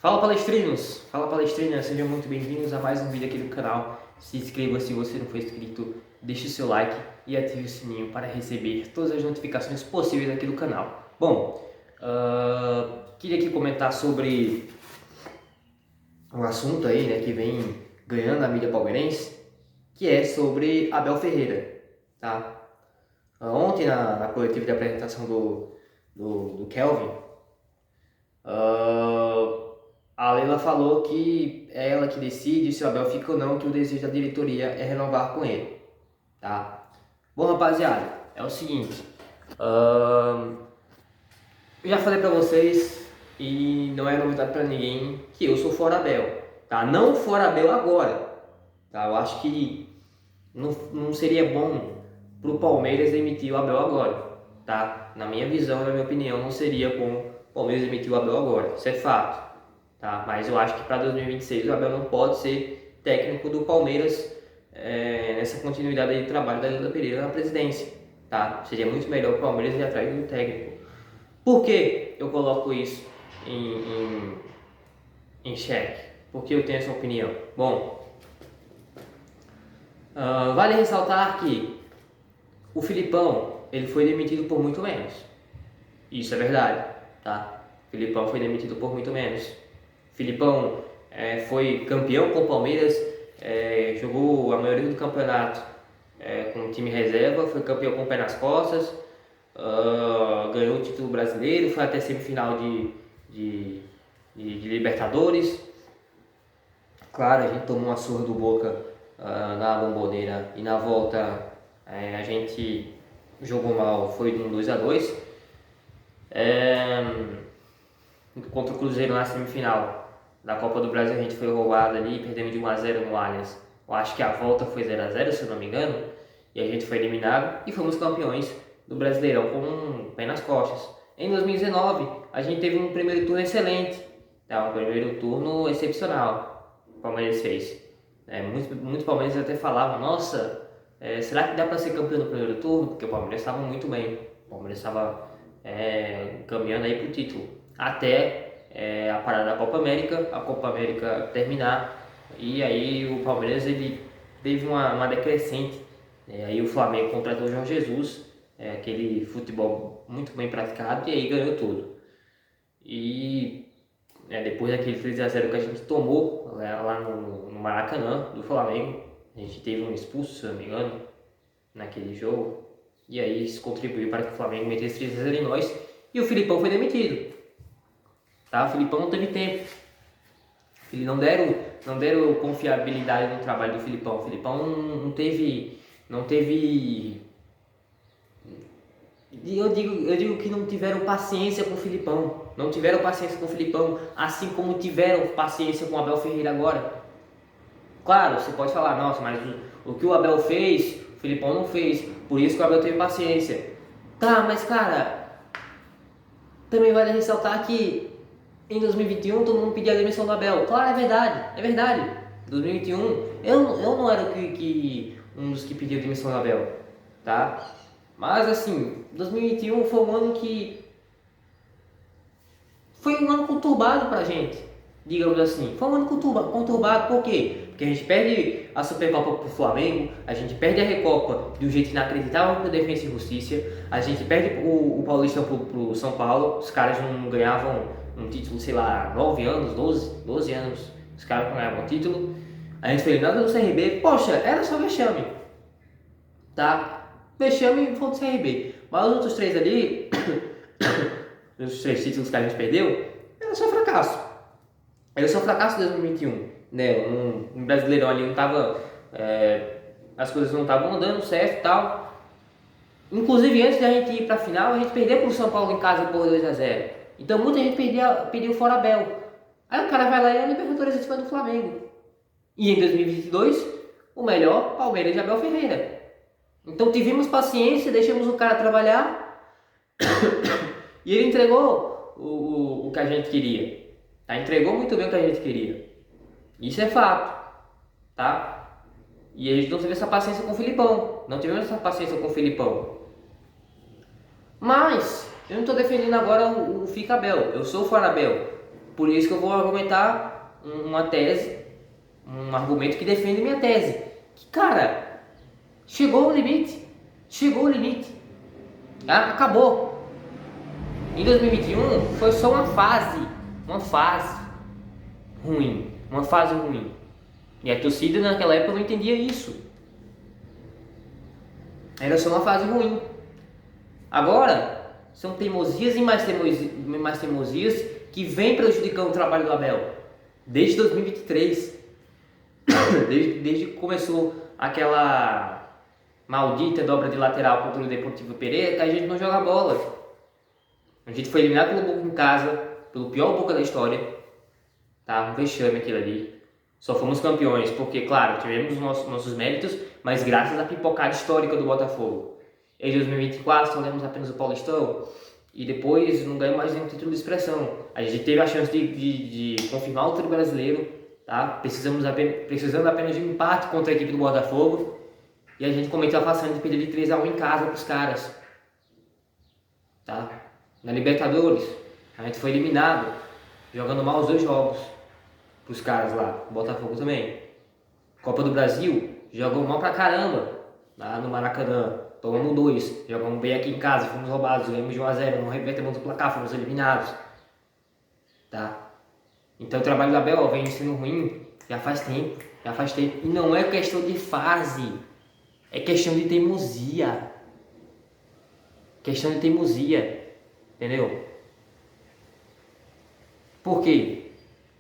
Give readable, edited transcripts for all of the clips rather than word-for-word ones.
Fala palestrinas, sejam muito bem-vindos a mais um vídeo aqui do canal. Se inscreva se você não for inscrito, deixe o seu like e ative o sininho para receber todas as notificações possíveis aqui do canal. Bom, queria aqui comentar sobre um assunto aí, né, que vem ganhando a mídia palmeirense, que é sobre Abel Ferreira, tá? Ontem na coletiva de apresentação do Kelvin, a Leila falou que é ela que decide se o Abel fica ou não, que o desejo da diretoria é renovar com ele, tá? Bom, rapaziada, é o seguinte, eu já falei pra vocês e não é novidade pra ninguém que eu sou fora Abel, tá? Não fora Abel agora, tá? Eu acho que não seria bom pro Palmeiras demitir o Abel agora, tá? Na minha visão, na minha opinião, não seria bom o Palmeiras demitir o Abel agora, isso é fato. Tá? Mas eu acho que para 2026 o Abel não pode ser técnico do Palmeiras nessa continuidade de trabalho da Leila Pereira na presidência. Tá? Seria muito melhor o Palmeiras ir atrás do técnico. Por que eu coloco isso em xeque? Por que eu tenho essa opinião? Bom, vale ressaltar que o Filipão ele foi demitido por muito menos. Isso é verdade. Tá? O Filipão foi demitido por muito menos. Filipão foi campeão com o Palmeiras, jogou a maioria do campeonato com o time reserva, foi campeão com o pé nas costas, ganhou o título brasileiro, foi até semifinal de Libertadores. Claro, a gente tomou uma surra do Boca na Bomboneira e na volta a gente jogou mal, foi de um 2-2. Contra o Cruzeiro na semifinal da Copa do Brasil a gente foi roubado ali, perdemos de 1-0 no Allianz. Eu acho que a volta foi 0-0, se eu não me engano, e a gente foi eliminado e fomos campeões do Brasileirão com um pé nas costas. Em 2019 a gente teve um primeiro turno excelente, tá? Um primeiro turno excepcional o Palmeiras fez. Muitos palmeirenses até falavam, nossa, será que dá para ser campeão no primeiro turno? Porque o Palmeiras estava muito bem, o Palmeiras estava caminhando aí para o título. Até a parada da Copa América terminar, e aí o Palmeiras ele teve uma decrescente. Aí o Flamengo contratou o Jorge Jesus, aquele futebol muito bem praticado, e aí ganhou tudo. E depois daquele 3-0 que a gente tomou lá no Maracanã do Flamengo, a gente teve um expulso, se não me engano, naquele jogo, e aí isso contribuiu para que o Flamengo metesse 3-0 em nós, e o Filipão foi demitido. Tá? O Filipão não teve tempo. Eles não deram confiabilidade no trabalho do Filipão. O Filipão não teve. Eu digo que não tiveram paciência com o Filipão. Não tiveram paciência com o Filipão, assim como tiveram paciência com o Abel Ferreira agora. Claro, você pode falar, nossa, mas o que o Abel fez, o Filipão não fez. Por isso que o Abel teve paciência. Tá, mas cara, também vale ressaltar que em 2021 todo mundo pedia a demissão do Abel. Claro, é verdade. 2021 eu não era um dos que pedia a demissão do Abel, tá? Mas assim, 2021 foi um ano que foi um ano conturbado pra gente, digamos assim. Foi um ano conturbado, por quê? Porque a gente perde a Supercopa pro Flamengo, a gente perde a Recopa de um jeito inacreditável pro Defensa e Justiça, a gente perde o Paulistão pro São Paulo, os caras não ganhavam um título, sei lá, 9 anos, 12 anos, os caras não ganhavam um título. A gente foi eliminado do CRB, poxa, era só vexame, tá? Vexame foi do CRB, mas os outros três ali, os outros 3 títulos que a gente perdeu, era só fracasso. Era só fracasso em 2021, né? Um Brasileirão ali não tava, as coisas não estavam andando certo e tal. Inclusive antes da gente ir pra final, a gente perdeu pro São Paulo em casa por 2-0. Então muita gente pediu fora Abel. Aí o cara vai lá e é a Libertadores em cima do Flamengo. E em 2022, o melhor Palmeiras de Abel Ferreira. Então tivemos paciência, deixamos o cara trabalhar e ele entregou o que a gente queria. Tá? Entregou muito bem o que a gente queria. Isso é fato. Tá? E a gente não teve essa paciência com o Filipão. Não tivemos essa paciência com o Filipão. Mas eu não estou defendendo agora o Fica Abel. Eu sou fora Abel. Por isso que eu vou argumentar uma tese, um argumento que defende minha tese. Que, cara, chegou o limite. Chegou o limite. Tá? Acabou. Em 2021 foi só uma fase ruim. Uma fase ruim. E a torcida naquela época não entendia isso. Era só uma fase ruim. Agora, são teimosias e mais teimosias que vem prejudicando o trabalho do Abel. Desde 2023. Desde que começou aquela maldita dobra de lateral contra o Deportivo Pereira, que a gente não joga bola. A gente foi eliminado pelo Boca em casa, pelo pior Boca da história. Tá? Um vexame aquilo ali. Só fomos campeões, porque, claro, tivemos nossos méritos, mas graças à pipocada histórica do Botafogo. Em 2024, só ganhamos apenas o Paulistão, e depois não ganhamos mais nenhum título de expressão. A gente teve a chance de confirmar o título brasileiro, tá? Precisando apenas de um empate contra a equipe do Botafogo, e a gente cometeu a façanha de perder de 3-1 em casa para os caras. Tá? Na Libertadores, a gente foi eliminado, jogando mal os 2 jogos. Os caras lá, o Botafogo também. Copa do Brasil, jogou mal pra caramba lá no Maracanã. Tomamos 2, jogamos bem aqui em casa, fomos roubados, ganhamos de 1-0, não revertemos o placar, fomos eliminados. Tá? Então o trabalho do Abel vem sendo ruim já faz tempo. E não é questão de fase, é questão de teimosia. Entendeu? Por quê?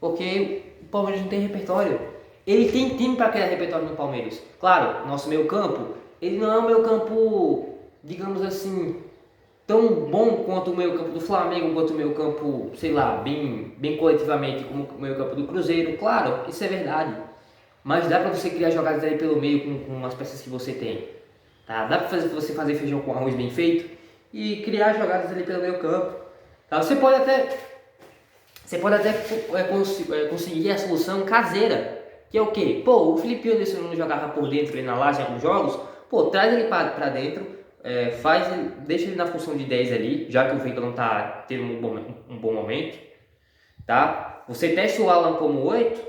Porque o Palmeiras não tem repertório. Ele tem time para criar repertório no Palmeiras. Claro, nosso meio campo, ele não é um meio campo, digamos assim, tão bom quanto o meio campo do Flamengo, quanto o meio campo, sei lá, bem coletivamente como o meio campo do Cruzeiro. Claro, isso é verdade. Mas dá para você criar jogadas aí pelo meio com as peças que você tem. Tá? Dá para você fazer feijão com arroz bem feito e criar jogadas ali pelo meio campo. Tá? Você pode até conseguir a solução caseira, que é o quê? Pô, o Felipe Anderson não jogava por dentro ali na laje em alguns jogos, pô, traz ele para dentro, deixa ele na função de 10 ali, já que o Veiga não tá tendo um bom momento, tá? Você testa o Alan como 8,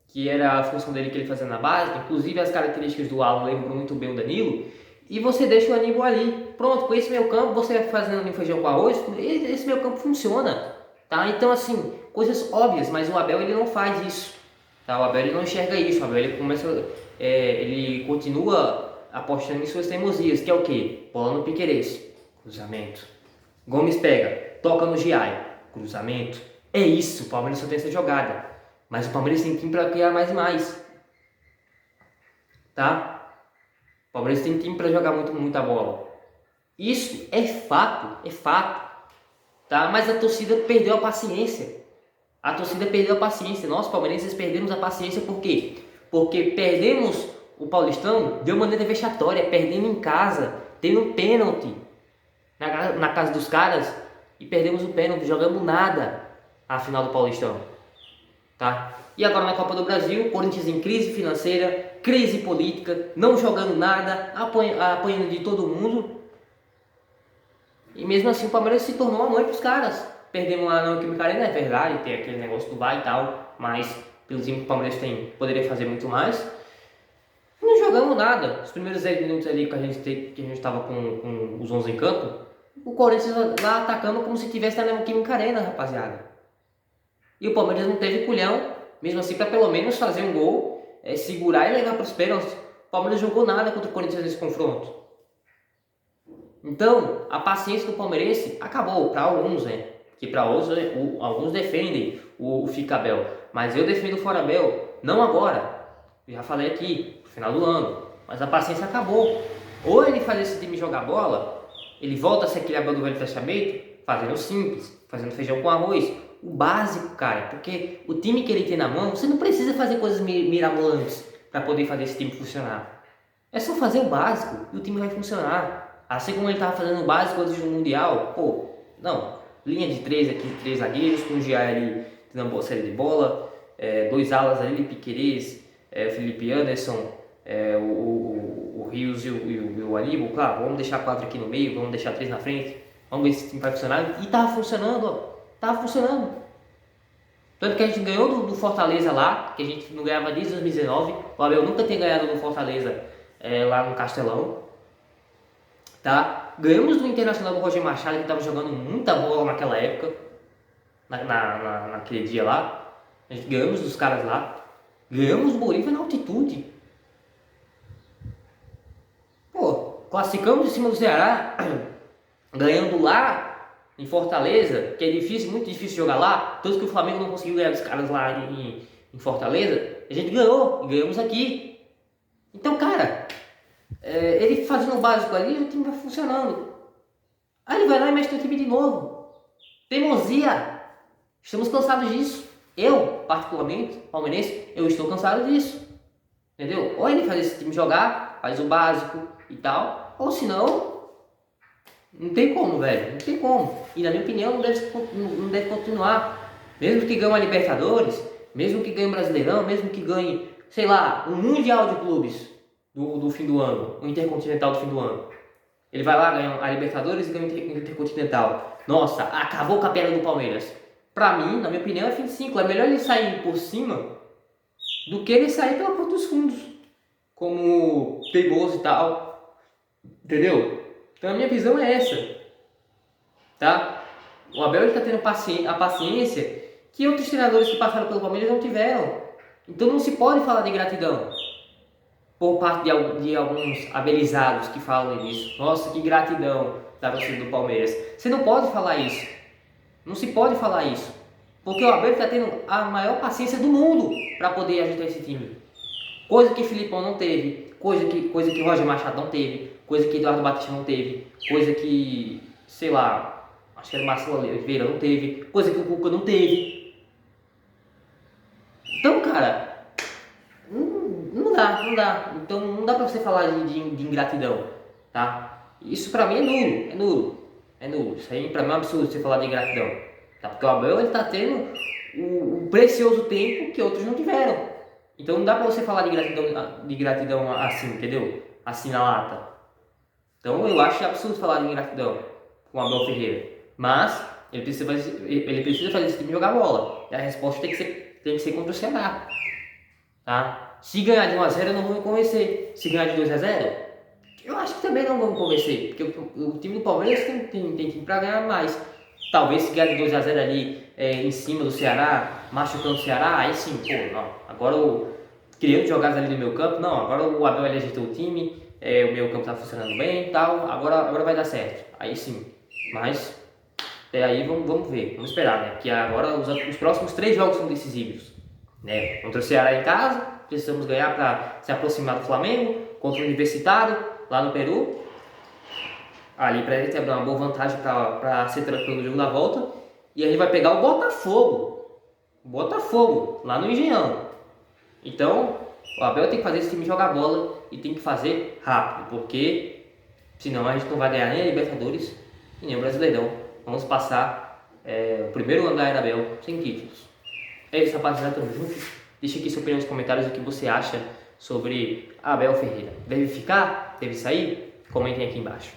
que era a função dele que ele fazia na base, inclusive as características do Alan lembram muito bem o Danilo, e você deixa o Aníbal ali. Pronto, com esse meio campo, você fazendo um feijão com arroz, esse meio campo funciona. Tá? Então, assim, coisas óbvias, mas o Abel ele não faz isso. Tá? O Abel ele não enxerga isso. O Abel ele continua apostando em suas teimosias, que é o quê? Bola no Piquerez, cruzamento. Gomes pega, toca no Giai, cruzamento. É isso, o Palmeiras só tem essa jogada. Mas o Palmeiras tem time para criar mais e mais. Tá? O Palmeiras tem time para jogar muita bola. Isso é fato. Tá? Mas a torcida perdeu a paciência. Nós, palmeirenses, perdemos a paciência por quê? Porque perdemos o Paulistão de uma maneira vexatória, perdendo em casa, tendo um pênalti na casa dos caras e perdemos o pênalti, jogamos nada a final do Paulistão. Tá? E agora na Copa do Brasil, Corinthians em crise financeira, crise política, não jogando nada, apanhando de todo mundo. E mesmo assim o Palmeiras se tornou uma mãe para os caras. Perdemos lá no Química Arena, é verdade, tem aquele negócio do VAR e tal, mas pelo time que o Palmeiras tem, poderia fazer muito mais. Não jogamos nada. Os primeiros 10 minutos ali que a gente estava com os 11 em campo, o Corinthians lá atacando como se tivesse na Química Arena, rapaziada. E o Palmeiras não teve culhão, mesmo assim, para pelo menos fazer um gol, segurar e levar para os pênaltis. O Palmeiras jogou nada contra o Corinthians nesse confronto. Então, a paciência do palmeirense acabou para alguns, né? Que para outros, alguns defendem o Fica Abel. Mas eu defendo o Fora Abel, não agora. Eu já falei aqui, no final do ano. Mas a paciência acabou. Ou ele faz esse time jogar bola, ele volta a ser aquele Abel do velho fechamento, fazendo simples, fazendo feijão com arroz. O básico, cara. Porque o time que ele tem na mão, você não precisa fazer coisas mirabolantes para poder fazer esse time funcionar. É só fazer o básico e o time vai funcionar. Assim como ele estava fazendo o básico antes do Mundial, pô, não, linha de 3 aqui, 3 zagueiros, com o Giai ali tendo uma boa série de bola, 2 alas ali, Piquerez, o Felipe Anderson, o Rios e o Aníbal. Claro, vamos deixar 4 aqui no meio, vamos deixar 3 na frente, vamos ver se esse time vai funcionar. E tava funcionando, ó, tava funcionando. Tanto que a gente ganhou do Fortaleza lá, que a gente não ganhava desde 2019. O Abel nunca tem ganhado do Fortaleza lá no Castelão. Tá? Ganhamos do Internacional do Roger Machado, que estava jogando muita bola naquela época, naquele dia lá. A gente ganhamos dos caras lá. Ganhamos do Bolívar na altitude. Pô, classificamos em cima do Ceará, ganhando lá em Fortaleza, que é difícil, muito difícil jogar lá. Tanto que o Flamengo não conseguiu ganhar dos caras lá em Fortaleza. A gente ganhou e ganhamos aqui. Então, cara, ele fazendo o básico ali, o time vai funcionando. Aí ele vai lá e mexe no time de novo. Teimosia. Estamos cansados disso. Eu, particularmente, palmeirense, eu estou cansado disso. Entendeu? Ou ele faz esse time jogar, faz o básico e tal, ou senão, não tem como, velho. Não tem como. E na minha opinião, não deve continuar. Mesmo que ganhe uma Libertadores, mesmo que ganhe um Brasileirão, mesmo que ganhe, sei lá, um Mundial de Clubes do fim do ano, um Intercontinental do fim do ano. Ele vai lá, ganha a Libertadores e ganha o Intercontinental. Nossa, acabou com a perna do Palmeiras. Pra mim, na minha opinião, é fim de ciclo. É melhor ele sair por cima do que ele sair pela porta dos fundos, como teimoso e tal. Entendeu? Então a minha visão é essa. Tá? O Abel está tendo a paciência que outros treinadores que passaram pelo Palmeiras não tiveram. Então não se pode falar de gratidão por parte de alguns abelizados que falam isso. Nossa, que gratidão da torcida do Palmeiras. Você não pode falar isso. Não se pode falar isso. Porque o Abel está tendo a maior paciência do mundo para poder ajudar esse time. Coisa que Filipão não teve, coisa que Roger Machado não teve, coisa que Eduardo Batista não teve, coisa que, sei lá, acho que era Marcelo Oliveira não teve, coisa que o Cuca não teve. Então, cara, não dá. Então não dá pra você falar de ingratidão, tá? Isso pra mim é nulo. Isso aí pra mim é um absurdo você falar de ingratidão, tá? Porque o Abel, ele tá tendo o precioso tempo que outros não tiveram. Então não dá pra você falar de gratidão assim, entendeu? Assim na lata. Então eu acho absurdo falar de ingratidão com o Abel Ferreira. Mas ele precisa fazer esse time jogar bola. E a resposta tem que ser contra o Ceará. Tá? Se ganhar de 1-0 eu não vou me convencer. Se ganhar de 2-0, eu acho que também não vou me convencer. Porque o time do Palmeiras tem time pra ganhar mais. Talvez se ganhar de 2-0 ali em cima do Ceará, machucando o Ceará, aí sim, pô, não. Agora criando jogadas ali no meu campo, não. Agora o Abel ajeitou o time, o meu campo tá funcionando bem e tal. Agora vai dar certo. Aí sim. Mas até aí vamos ver, vamos esperar, né? Que agora os próximos 3 jogos são decisivos. Né? Contra o Ceará em casa, precisamos ganhar para se aproximar do Flamengo. Contra o Universitário, lá no Peru. Ali para ele ter uma boa vantagem para ser tranquilo no jogo da volta. E a gente vai pegar o Botafogo, lá no Engenhão. Então, o Abel tem que fazer esse time jogar bola e tem que fazer rápido, porque senão a gente não vai ganhar nem a Libertadores e nem o Brasileirão. Vamos passar o primeiro ano da era Abel sem títulos. É isso, rapaziada, tamo junto. Deixa aqui sua opinião nos comentários o que você acha sobre Abel Ferreira. Deve ficar? Deve sair? Comentem aqui embaixo.